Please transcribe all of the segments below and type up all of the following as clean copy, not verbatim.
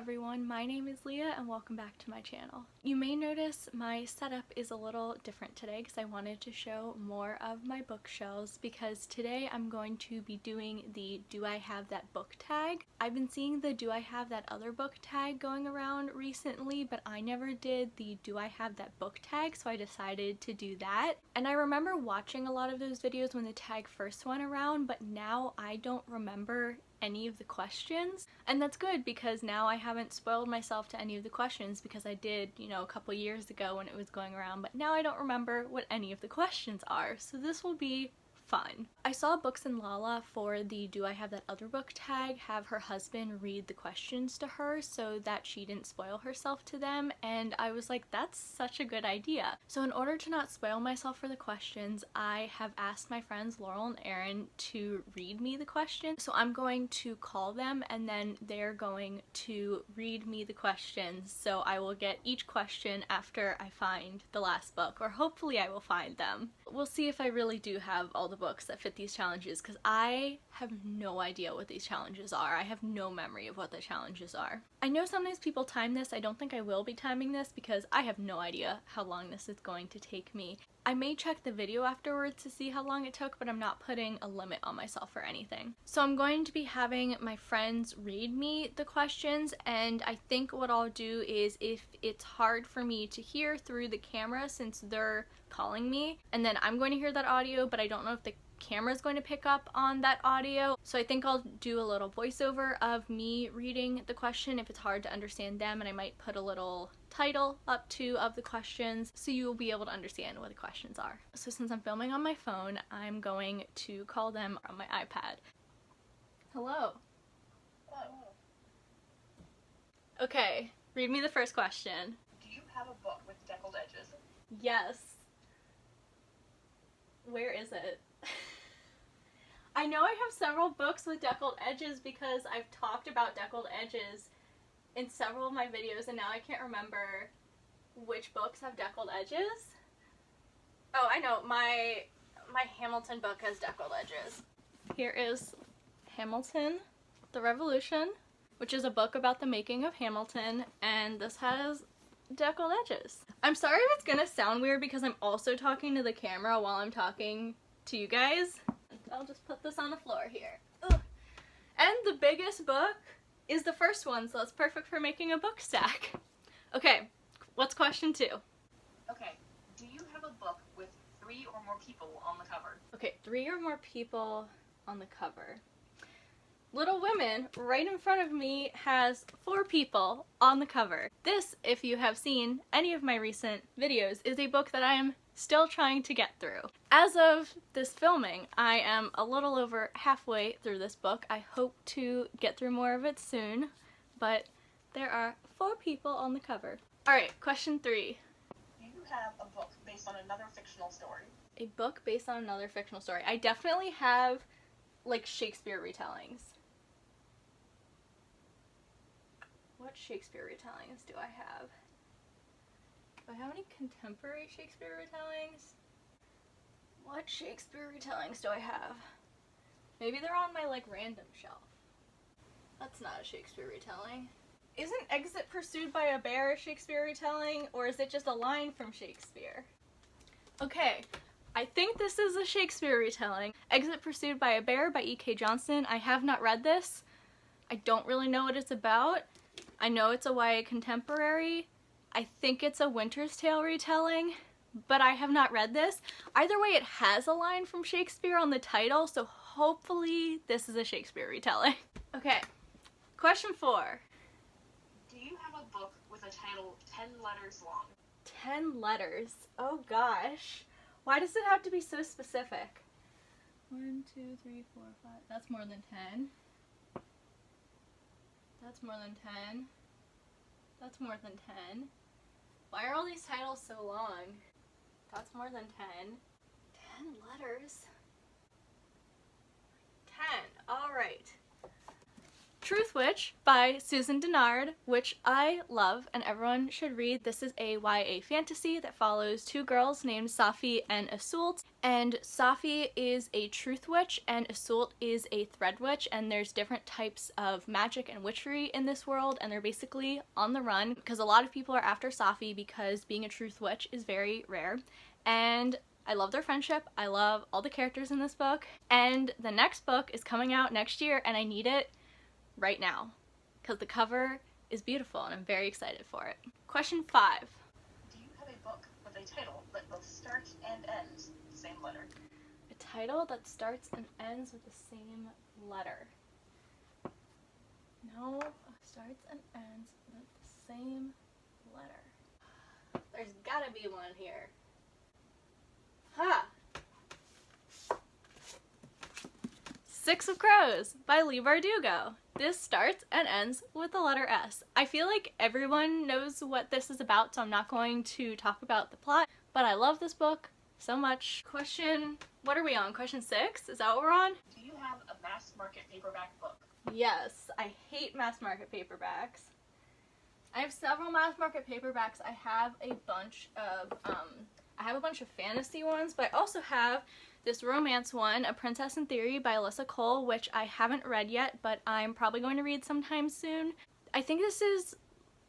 everyone, my name is Leah and welcome back to my channel. You may notice my setup is a little different today because I wanted to show more of my bookshelves because today I'm going to be doing the Do I Have That Book tag. I've been seeing the Do I Have That Other Book tag going around recently, but I never did the Do I Have That Book tag, so I decided to do that. And I remember watching a lot of those videos when the tag first went around, but now I don't remember any of the questions, and that's good because now I haven't spoiled myself to any of the questions because I did, a couple years ago when it was going around, but now I don't remember what any of the questions are, so this will be fun. I saw Books and Lala for the Do I Have That Other Book tag have her husband read the questions to her so that she didn't spoil herself to them, and I was like, that's such a good idea. So in order to not spoil myself for the questions, I have asked my friends Laurel and Erin to read me the questions. So I'm going to call them and then they're going to read me the questions, so I will get each question after I find the last book, or hopefully I will find them. We'll see if I really do have all the books that fit these challenges because I have no idea what these challenges are. I have no memory of what the challenges are. I know sometimes people time this. I don't think I will be timing this because I have no idea how long this is going to take me. I may check the video afterwards to see how long it took, but I'm not putting a limit on myself or anything. So I'm going to be having my friends read me the questions, and I think what I'll do is, if it's hard for me to hear through the camera since they're calling me, and then I'm going to hear that audio, but I don't know if the camera's going to pick up on that audio. So I think I'll do a little voiceover of me reading the question if it's hard to understand them, and I might put a little title up too of the questions so you will be able to understand what the questions are. So since I'm filming on my phone, I'm going to call them on my iPad. Hello. Hello. Okay, read me the first question. Do you have a book with deckled edges? Yes. Where is it? I know I have several books with deckled edges because I've talked about deckled edges in several of my videos, and now I can't remember which books have deckled edges. Oh, I know, my Hamilton book has deckled edges. Here is Hamilton, The Revolution, which is a book about the making of Hamilton, and this has deckled edges. I'm sorry if it's gonna sound weird because I'm also talking to the camera while I'm talking to you guys. I'll just put this on the floor here. Ugh. And the biggest book is the first one, so that's perfect for making a book stack. Okay, what's question 2? Okay, do you have a book with 3 or more people on the cover? Okay, 3 or more people on the cover. Little Women, right in front of me, has 4 people on the cover. This, if you have seen any of my recent videos, is a book that I am still trying to get through. As of this filming, I am a little over halfway through this book. I hope to get through more of it soon, but there are 4 people on the cover. Alright, question 3. Do you have a book based on another fictional story? A book based on another fictional story. I definitely have, like, Shakespeare retellings. What Shakespeare retellings do I have? Do I have any contemporary Shakespeare retellings? What Shakespeare retellings do I have? Maybe they're on my, random shelf. That's not a Shakespeare retelling. Isn't Exit Pursued by a Bear a Shakespeare retelling, or is it just a line from Shakespeare? Okay, I think this is a Shakespeare retelling. Exit Pursued by a Bear by E.K. Johnston. I have not read this. I don't really know what it's about. I know it's a YA contemporary. I think it's a Winter's Tale retelling, but I have not read this. Either way, it has a line from Shakespeare on the title, so hopefully this is a Shakespeare retelling. Okay, question 4. Do you have a book with a title 10 letters long? 10 letters. Oh gosh. Why does it have to be so specific? 1, 2, 3, 4, 5. That's more than 10. That's more than 10. That's more than 10. Why are all these titles so long? That's more than 10. 10 letters. 10. Alright. Truth Witch by Susan Dennard, which I love and everyone should read. This is a YA fantasy that follows two girls named Safi and Iseult, and Safi is a truth witch and Iseult is a thread witch, and there's different types of magic and witchery in this world, and they're basically on the run because a lot of people are after Safi because being a truth witch is very rare. And I love their friendship. I love all the characters in this book, and the next book is coming out next year and I need it right now because the cover is beautiful and I'm very excited for it. Question 5. Do you have a book with a title that both starts and ends with the same letter? A title that starts and ends with the same letter. No, starts and ends with the same letter. There's gotta be one here. Ha! Six of Crows by Leigh Bardugo. This starts and ends with the letter S. I feel like everyone knows what this is about, so I'm not going to talk about the plot, but I love this book so much. What are we on? Question 6? Is that what we're on? Do you have a Mass Market Paperback book? Yes, I hate Mass Market Paperbacks. I have several Mass Market Paperbacks. I have a bunch of fantasy ones, but I also have this romance one, A Princess in Theory by Alyssa Cole, which I haven't read yet, but I'm probably going to read sometime soon. I think this is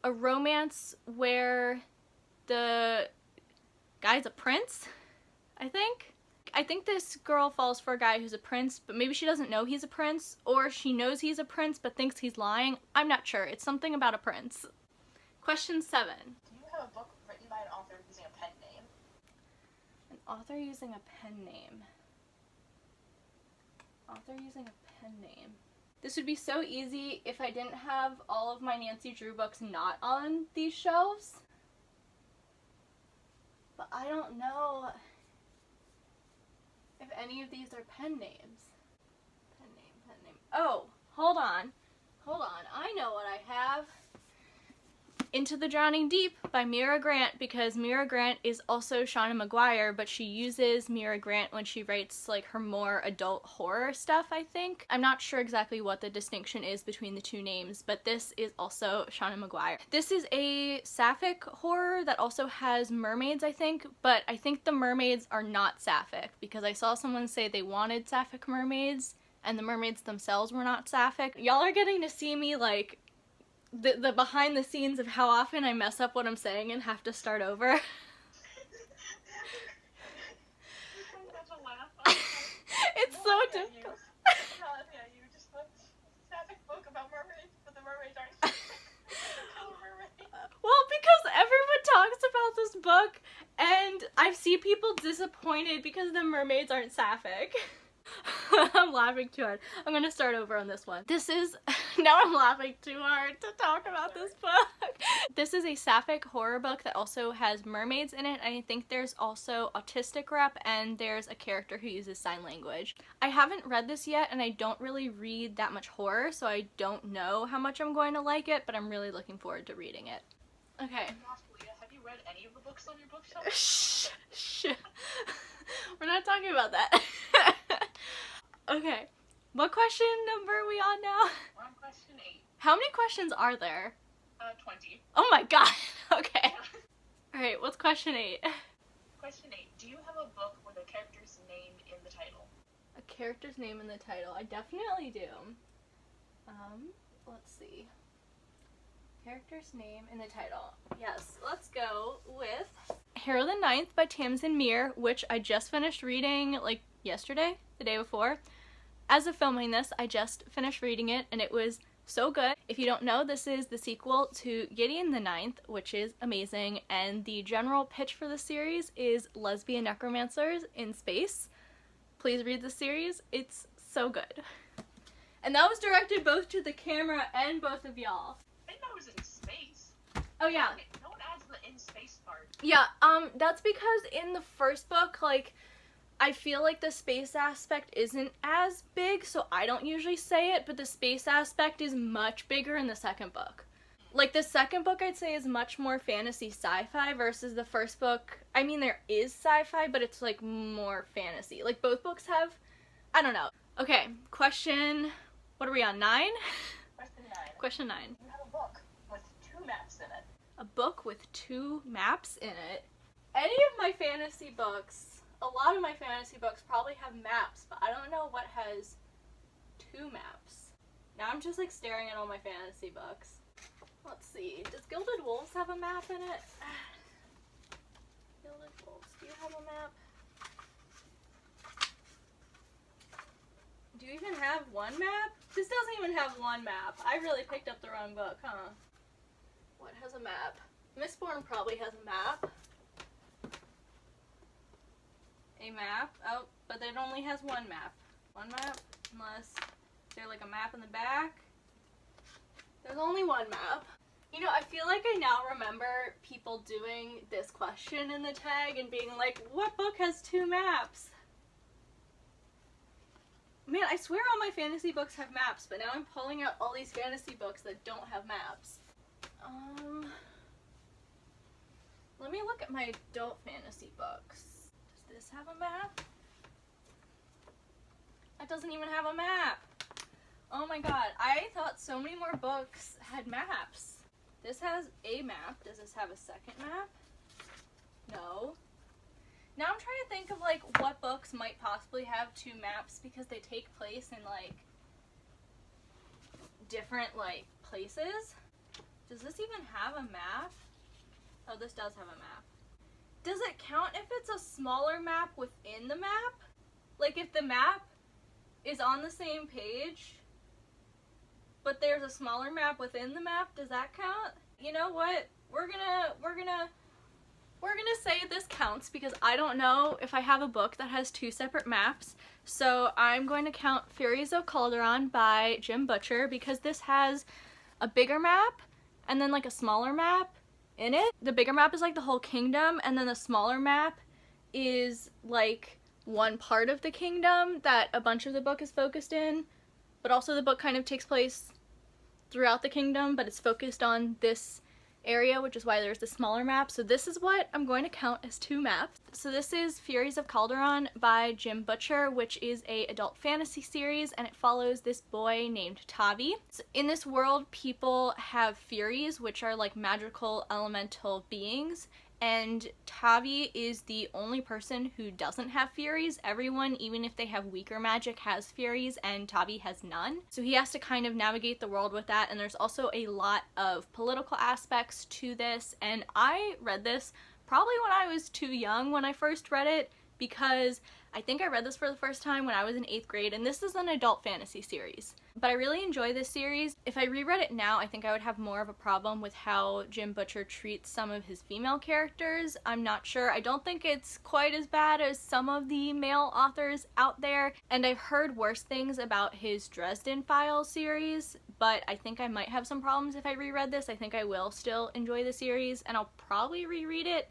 a romance where the guy's a prince, I think. I think this girl falls for a guy who's a prince, but maybe she doesn't know he's a prince, or she knows he's a prince but thinks he's lying. I'm not sure. It's something about a prince. Question 7. Do you have a book written by an author using a pen name? An author using a pen name. Author using a pen name. This would be so easy if I didn't have all of my Nancy Drew books not on these shelves. But I don't know if any of these are pen names. Pen name. Oh, hold on. I know what I have. Into the Drowning Deep by Mira Grant, because Mira Grant is also Shauna Maguire, but she uses Mira Grant when she writes like her more adult horror stuff, I think. I'm not sure exactly what the distinction is between the two names, but this is also Shauna Maguire. This is a sapphic horror that also has mermaids, I think, but I think the mermaids are not sapphic because I saw someone say they wanted sapphic mermaids and the mermaids themselves were not sapphic. Y'all are getting to see me like the behind the scenes of how often I mess up what I'm saying and have to start over. It's so difficult. Just a sapphic book about mermaids, but the mermaids aren't Well, because everyone talks about this book and I see people disappointed because the mermaids aren't sapphic. I'm laughing too hard. I'm gonna start over on this one. Now I'm laughing too hard to talk about this book. This is a sapphic horror book that also has mermaids in it. I think there's also autistic rep and there's a character who uses sign language. I haven't read this yet and I don't really read that much horror, so I don't know how much I'm going to like it, but I'm really looking forward to reading it. Okay. Have you read any of the books on your bookshelf? Shh. We're not talking about that. Okay. What question number are we on now? We're on question 8. How many questions are there? 20. Oh my god. Okay. Alright, what's question 8? Question 8. Do you have a book with a character's name in the title? A character's name in the title. I definitely do. Let's see. Character's name in the title. Yes, let's go with Harrow the Ninth by Tamsin Muir, which I just finished reading like yesterday, the day before. As of filming this, I just finished reading it and it was so good. If you don't know, this is the sequel to Gideon the Ninth, which is amazing, and the general pitch for the series is lesbian necromancers in space. Please read the series. It's so good. And that was directed both to the camera and both of y'all. I didn't know it was in space. Oh yeah. No one adds the in space part. Yeah, that's because in the first book, like, I feel like the space aspect isn't as big, so I don't usually say it, but the space aspect is much bigger in the second book. Like, the second book I'd say is much more fantasy sci-fi versus the first book. I mean, there is sci-fi, but it's, like, more fantasy. Like, both books have, I don't know. Okay, question, what are we on, 9? Question Question 9. You have a book with 2 maps in it. A book with 2 maps in it? Any of my fantasy books, a lot of my fantasy books probably have maps, but I don't know what has 2 maps. Now I'm just like staring at all my fantasy books. Let's see, does Gilded Wolves have a map in it? Gilded Wolves, do you have a map? Do you even have 1 map? This doesn't even have 1 map. I really picked up the wrong book, huh? What has a map? Mistborn probably has a map. A map? Oh, but it only has 1 map. 1 map? Unless there's like a map in the back. There's only 1 map. You know, I feel like I now remember people doing this question in the tag and being like, what book has 2 maps? Man, I swear all my fantasy books have maps, but now I'm pulling out all these fantasy books that don't have maps. Let me look at my adult fantasy books. Does this have a map? It doesn't even have a map. Oh my god, I thought so many more books had maps. This has a map. Does this have a second map? No. Now I'm trying to think of like what books might possibly have 2 maps because they take place in like different like places. Does this even have a map? Oh, this does have a map. Does it count if it's a smaller map within the map? Like if the map is on the same page, but there's a smaller map within the map, does that count? You know what? We're gonna say this counts because I don't know if I have a book that has 2 separate maps. So I'm going to count Furies of Calderon by Jim Butcher because this has a bigger map and then like a smaller map in it. The bigger map is like the whole kingdom, and then the smaller map is like one part of the kingdom that a bunch of the book is focused in, but also the book kind of takes place throughout the kingdom, but it's focused on this area, which is why there's the smaller map. So this is what I'm going to count as 2 maps. So this is Furies of Calderon by Jim Butcher, which is a adult fantasy series, and it follows this boy named Tavi. So in this world, people have Furies, which are like magical elemental beings, and Tavi is the only person who doesn't have Furies. Everyone, even if they have weaker magic, has Furies, and Tavi has none. So he has to kind of navigate the world with that, and there's also a lot of political aspects to this, and I read this probably when I was too young when I first read it, because I think I read this for the first time when I was in 8th grade, and this is an adult fantasy series. But I really enjoy this series. If I reread it now, I think I would have more of a problem with how Jim Butcher treats some of his female characters. I'm not sure. I don't think it's quite as bad as some of the male authors out there, and I've heard worse things about his Dresden Files series, but I think I might have some problems if I reread this. I think I will still enjoy the series, and I'll probably reread it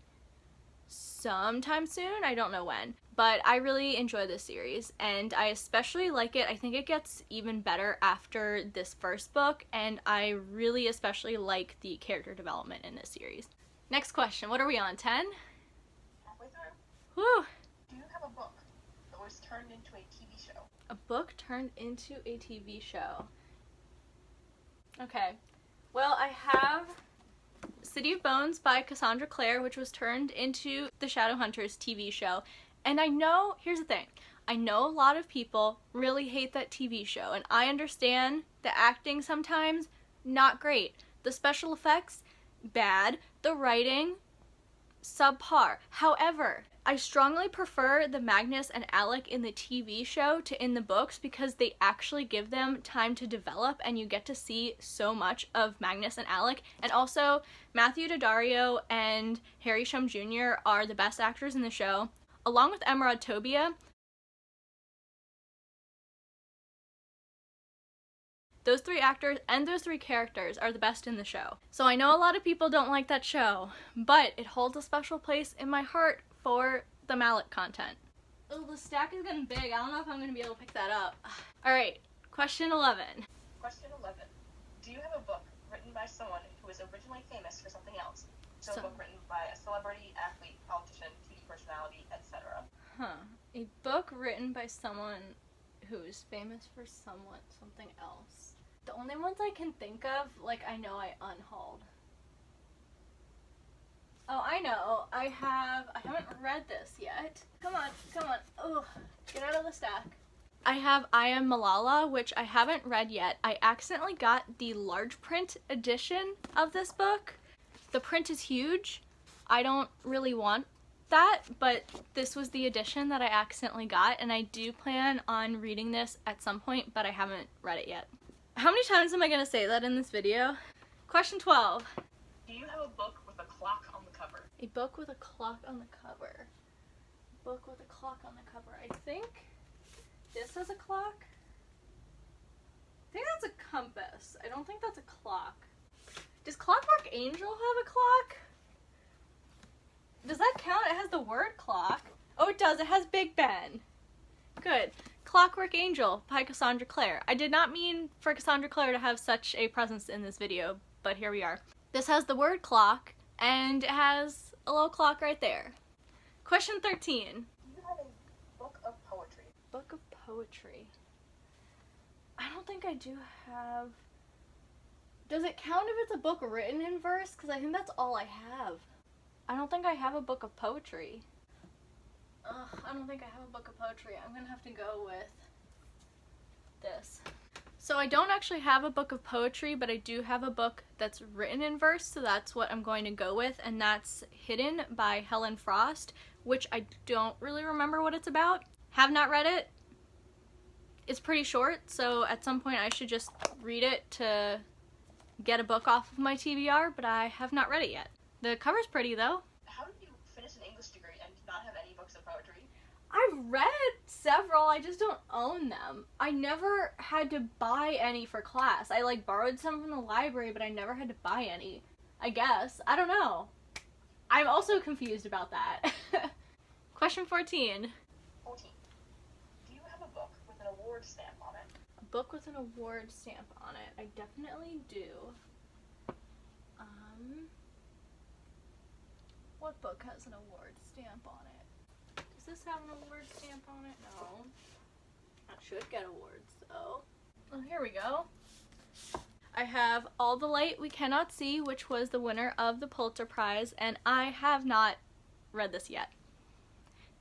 sometime soon. I don't know when. But I really enjoy this series, and I especially like it. I think it gets even better after this first book, and I really especially like the character development in this series. Next question. What are we on, 10? Halfway through. Whew. Do you have a book that was turned into a TV show? A book turned into a TV show. Okay. Well, I have City of Bones by Cassandra Clare, which was turned into the Shadowhunters TV show. And I know, here's the thing, I know a lot of people really hate that TV show, and I understand the acting sometimes not great. The special effects, bad. The writing, subpar. However, I strongly prefer the Magnus and Alec in the TV show to in the books because they actually give them time to develop, and you get to see so much of Magnus and Alec. And also, Matthew Daddario and Harry Shum Jr. are the best actors in the show, along with Emerald Tobia. Those 3 actors and those 3 characters are the best in the show. So I know a lot of people don't like that show, but it holds a special place in my heart for the Mallet content. Oh, the stack is getting big. I don't know if I'm going to be able to pick that up. Alright, question 11. Question 11. Do you have a book written by someone who was originally famous for something else? So a book written by a celebrity, athlete, politician, TV personality, etc. A book written by someone who's famous for something else. The only ones I can think of, like, I know I unhauled. Oh, I know. I haven't read this yet. Come on. Ugh, get out of the stack. I have I Am Malala, which I haven't read yet. I accidentally got the large print edition of this book. The print is huge. I don't really want that, but this was the edition that I accidentally got, and I do plan on reading this at some point, but I haven't read it yet. How many times am I going to say that in this video? Question 12. Do you have a book with a clock on the cover? A book with a clock on the cover. A book with a clock on the cover. I think this has a clock. I think that's a compass. I don't think that's a clock. Does Clockwork Angel have a clock? Does that count? It has the word clock. Oh, it does. It has Big Ben. Good. Clockwork Angel by Cassandra Clare. I did not mean for Cassandra Clare to have such a presence in this video, but here we are. This has the word clock, and it has a little clock right there. Question 13. Do you have a book of poetry? Book of poetry. I don't think I do have... Does it count if it's a book written in verse? Because I think that's all I have. I don't think I have a book of poetry. I don't think I have a book of poetry. I'm gonna have to go with this. So I don't actually have a book of poetry, but I do have a book that's written in verse, so that's what I'm going to go with, and that's Hidden by Helen Frost, which I don't really remember what it's about. Have not read it. It's pretty short, so at some point I should just read it to get a book off of my TBR, but I have not read it yet. The cover's pretty, though. How did you finish an English degree and not have any books of poetry? I've read several, I just don't own them. I never had to buy any for class. I, like, borrowed some from the library, but I never had to buy any. I guess. I don't know. I'm also confused about that. Question 14. 14. Do you have a book with an award stamp on it? A book with an award stamp on it. I definitely do. What book has an award stamp on it? Does this have an award stamp on it? No. That should get awards, though. Oh, here we go. I have All the Light We Cannot See, which was the winner of the Pulitzer Prize, and I have not read this yet.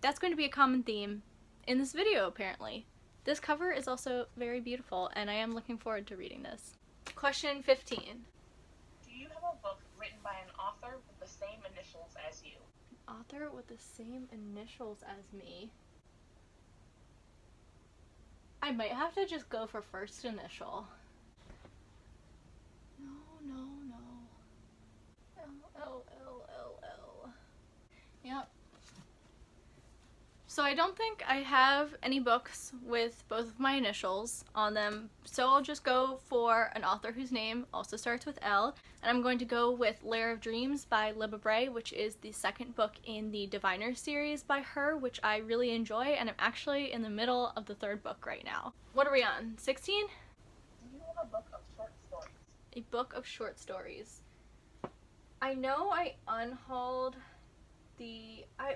That's going to be a common theme in this video, apparently. This cover is also very beautiful, and I am looking forward to reading this. Question 15. Do you have a book written by an author with the same initials as you? Author with the same initials as me? I might have to just go for first initial. No. L. Yep. So I don't think I have any books with both of my initials on them, so I'll just go for an author whose name also starts with L, and I'm going to go with Lair of Dreams by Libba Bray, which is the second book in the Diviner series by her, which I really enjoy, and I'm actually in the middle of the third book right now. What are we on? 16? Do you have a book of short stories? A book of short stories. I know I unhauled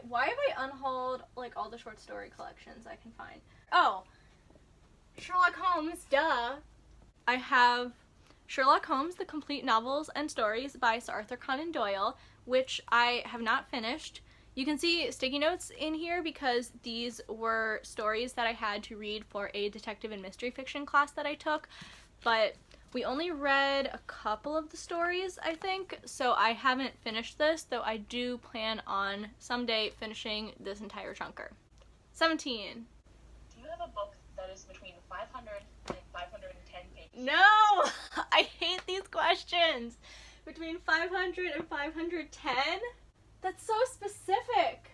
why have I unhauled, like, all the short story collections I can find? Oh, Sherlock Holmes, duh. I have Sherlock Holmes, The Complete Novels and Stories by Sir Arthur Conan Doyle, which I have not finished. You can see sticky notes in here because these were stories that I had to read for a detective and mystery fiction class that I took, but we only read a couple of the stories, I think, so I haven't finished this, though I do plan on someday finishing this entire chunker. 17. Do you have a book that is between 500 and 510 pages? No! I hate these questions! Between 500 and 510? That's so specific!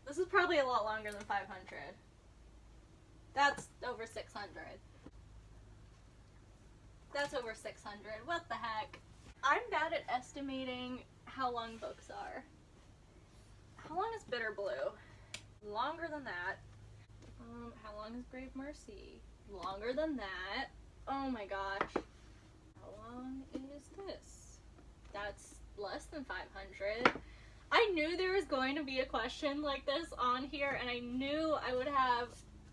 This is probably a lot longer than 500. That's over 600. That's over 600. What the heck? I'm bad at estimating how long books are. How long is Bitter Blue? Longer than that. How long is Brave Mercy? Longer than that. Oh my gosh. How long is this? That's less than 500. I knew there was going to be a question like this on here, and I knew I would have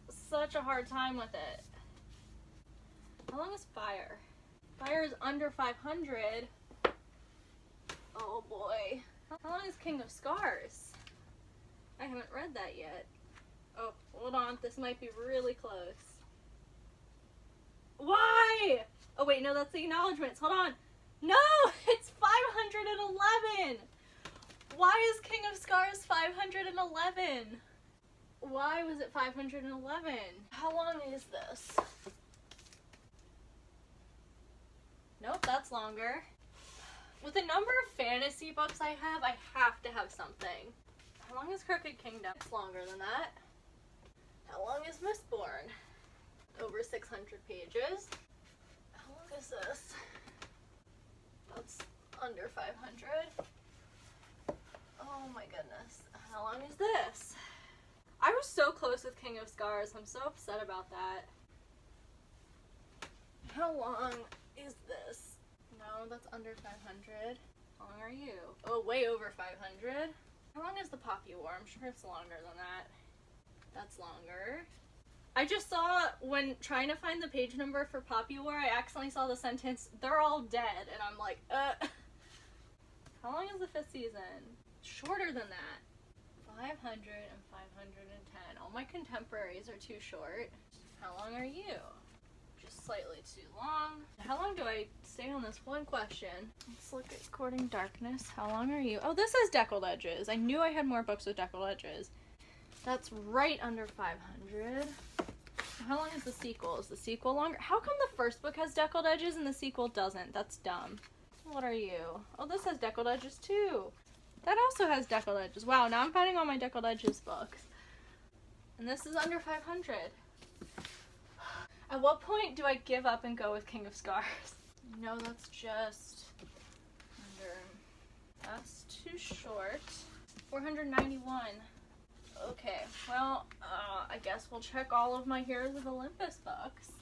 such a hard time with it. How long is Fire? Fire is under 500. Oh boy. How long is King of Scars? I haven't read that yet. Oh, hold on. This might be really close. Why? Oh wait, no, that's the acknowledgements. Hold on. No! It's 511! Why is King of Scars 511? Why was it 511? How long is this? Nope, that's longer. With the number of fantasy books I have to have something. How long is Crooked Kingdom? It's longer than that. How long is Mistborn? Over 600 pages. How long is this? That's under 500. Oh my goodness. How long is this? I was so close with King of Scars. I'm so upset about that. How long is this? No, that's under 500. How long are you? Oh, way over 500. How long is the Poppy War? I'm sure it's longer than that. That's longer. I just saw, when trying to find the page number for Poppy War, I accidentally saw the sentence, "They're all dead," and I'm like, How long is the 5th season? Shorter than that. 500 and 510. All my contemporaries are too short. How long are you? Just slightly too long. How long do I stay on this one question? Let's look at Courting Darkness. How long are you? Oh, this is Deckled Edges. I knew I had more books with Deckled Edges. That's right under 500. How long is the sequel? Is the sequel longer? How come the first book has Deckled Edges and the sequel doesn't? That's dumb. What are you? Oh, this has Deckled Edges too. That also has Deckled Edges. Wow, now I'm finding all my Deckled Edges books. And this is under 500. At what point do I give up and go with King of Scars? No, that's just under. That's too short. 491. Okay, well, I guess we'll check all of my Heroes of Olympus books.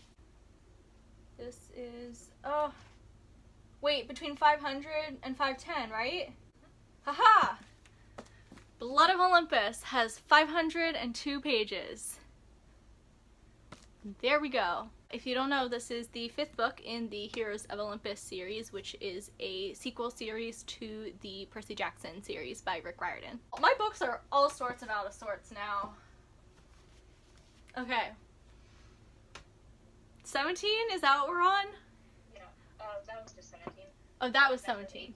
This is, oh, wait, between 500 and 510, right? Haha! Blood of Olympus has 502 pages. There we go. If you don't know, this is the 5th book in the Heroes of Olympus series, which is a sequel series to the Percy Jackson series by Rick Riordan. My books are all sorts and out of sorts now. Okay. 17? Is that what we're on? Yeah, that was just 17. Oh, that was 17.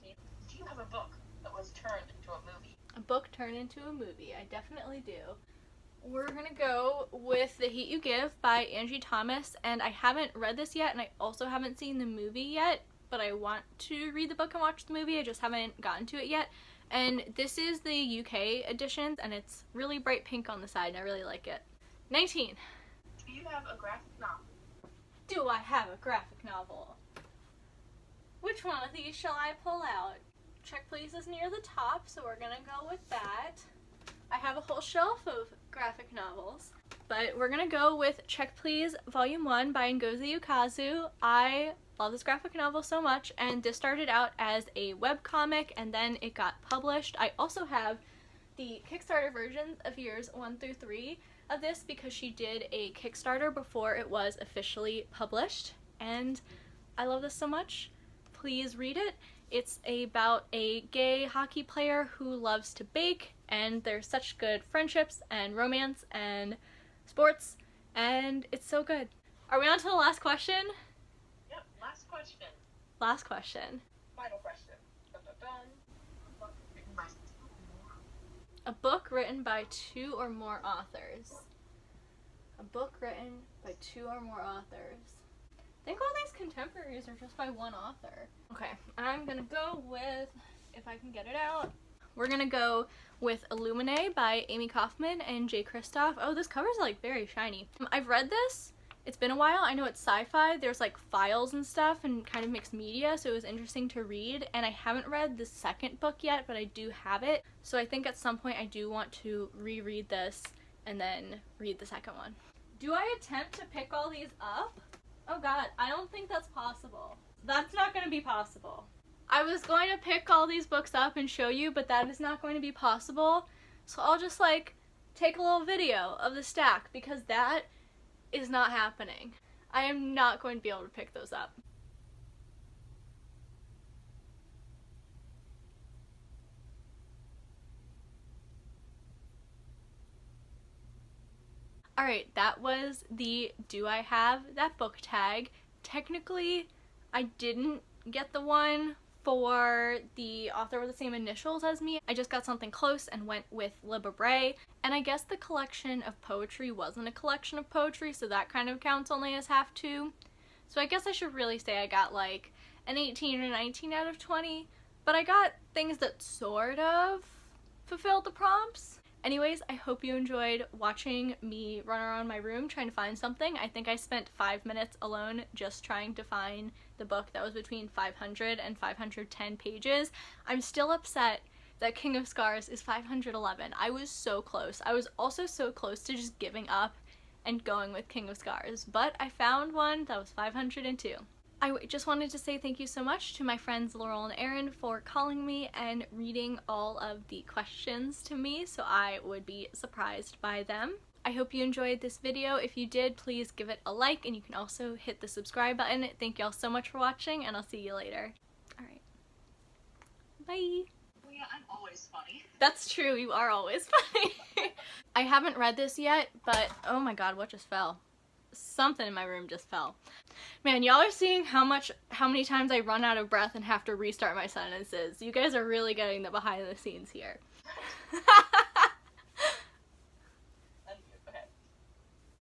Do you have a book that was turned into a movie? A book turned into a movie. I definitely do. We're gonna go with The Heat You Give by Angie Thomas, and I haven't read this yet, and I also haven't seen the movie yet, but I want to read the book and watch the movie. I just haven't gotten to it yet. And this is the UK edition, and it's really bright pink on the side, and I really like it. 19. Do you have a graphic novel? Do I have a graphic novel? Which one of these shall I pull out? Check Please is near the top, so we're gonna go with that. I have a whole shelf of graphic novels, but we're gonna go with Check Please Volume 1 by Ngozi Ukazu. I love this graphic novel so much, and this started out as a webcomic and then it got published. I also have the Kickstarter versions of years 1 through 3 of this because she did a Kickstarter before it was officially published, and I love this so much. Please read it. It's about a gay hockey player who loves to bake, and there's such good friendships and romance and sports, and it's so good. Are we on to the last question? Yep, last question. Last question. Final question. Dun, dun, dun. A book written by 2 or more authors. A book written by 2 or more authors. I think all these contemporaries are just by one author. Okay, I'm gonna go with, if I can get it out, we're gonna go with Illuminae by Amy Kaufman and Jay Kristoff. Oh, this cover's like very shiny. I've read this. It's been a while. I know it's sci-fi. There's like files and stuff and kind of mixed media, so it was interesting to read. And I haven't read the second book yet, but I do have it. So I think at some point I do want to reread this and then read the second one. Do I attempt to pick all these up? Oh god, I don't think that's possible. That's not going to be possible. I was going to pick all these books up and show you, but that is not going to be possible. So I'll just like take a little video of the stack because that is not happening. I am not going to be able to pick those up. Alright, that was the Do I Have That Book tag. Technically, I didn't get the one for the author with the same initials as me. I just got something close and went with Libba Bray. And I guess the collection of poetry wasn't a collection of poetry, so that kind of counts only as half two. So I guess I should really say I got like an 18 or 19 out of 20, but I got things that sort of fulfilled the prompts. Anyways, I hope you enjoyed watching me run around my room trying to find something. I think I spent 5 minutes alone just trying to find the book that was between 500 and 510 pages. I'm still upset that King of Scars is 511. I was so close. I was also so close to just giving up and going with King of Scars, but I found one that was 502. I just wanted to say thank you so much to my friends Laurel and Erin for calling me and reading all of the questions to me so I would be surprised by them. I hope you enjoyed this video. If you did, please give it a like, and you can also hit the subscribe button. Thank y'all so much for watching, and I'll see you later. Alright. Bye! Well, yeah, I'm always funny. That's true, you are always funny. I haven't read this yet, but oh my god, what just fell? Something in my room just fell. Man, y'all are seeing how many times I run out of breath and have to restart my sentences. You guys are really getting the behind the scenes here.